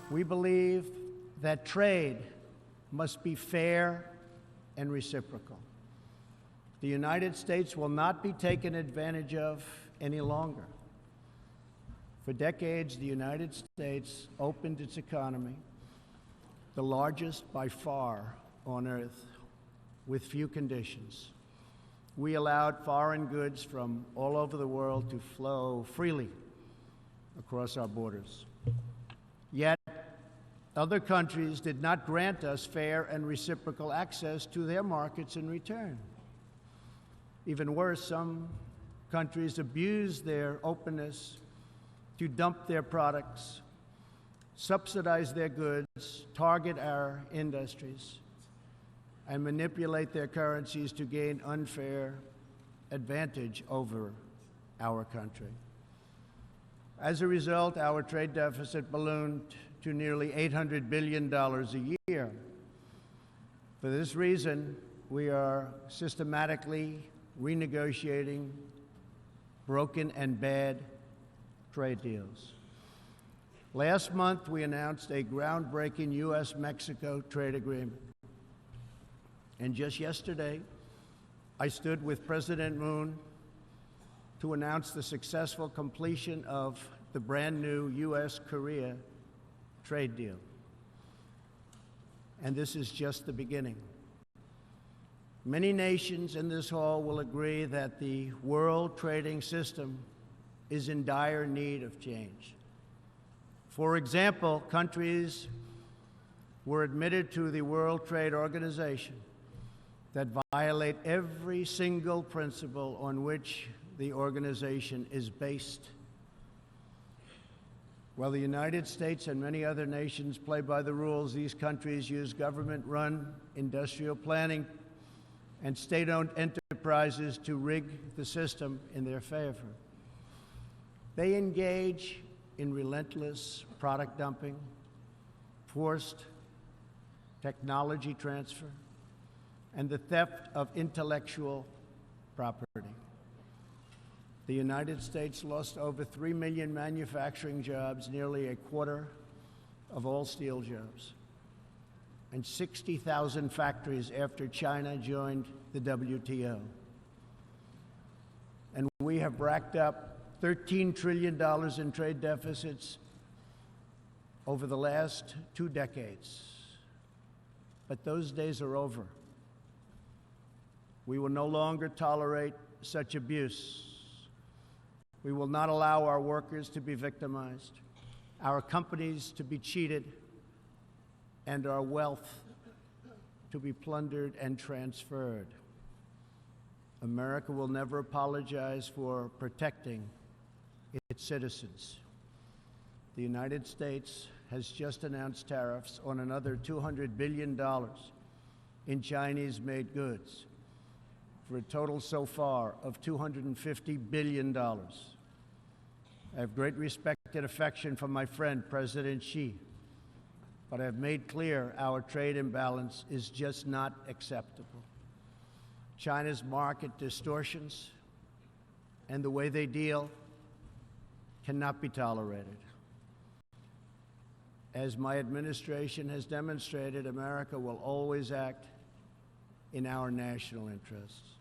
We believe that trade must be fair and reciprocal. The United States will not be taken advantage of any longer. For decades, the United States opened its economy, the largest by far on earth, with few conditions. We allowed foreign goods from all over the world to flow freely across our borders. Yet, other countries did not grant us fair and reciprocal access to their markets in return. Even worse, some countries abused their openness to dump their products, subsidize their goods, target our industries, and manipulate their currencies to gain unfair advantage over our country. As a result, our trade deficit ballooned to nearly $800 billion a year. For this reason, we are systematically renegotiating broken and bad trade deals. Last month, we announced a groundbreaking U.S.-Mexico trade agreement. And just yesterday, I stood with President Moon to announce the successful completion of the brand new U.S.-Korea trade deal. And this is just the beginning. Many nations in this hall will agree that the world trading system is in dire need of change. For example, countries were admitted to the World Trade Organization that violate every single principle on which the organization is based. While the United States and many other nations play by the rules, these countries use government-run industrial planning and state-owned enterprises to rig the system in their favor. They engage in relentless product dumping, forced technology transfer, and the theft of intellectual property. The United States lost over 3 million manufacturing jobs, nearly a quarter of all steel jobs, and 60,000 factories after China joined the WTO. And we have racked up $13 trillion in trade deficits over the last 2 decades. But those days are over. We will no longer tolerate such abuse. We will not allow our workers to be victimized, our companies to be cheated, and our wealth to be plundered and transferred. America will never apologize for protecting its citizens. The United States has just announced tariffs on another $200 billion in Chinese-made goods, for a total so far of $250 billion. I have great respect and affection for my friend, President Xi, but I have made clear our trade imbalance is just not acceptable. China's market distortions and the way they deal cannot be tolerated. As my administration has demonstrated, America will always act in our national interests.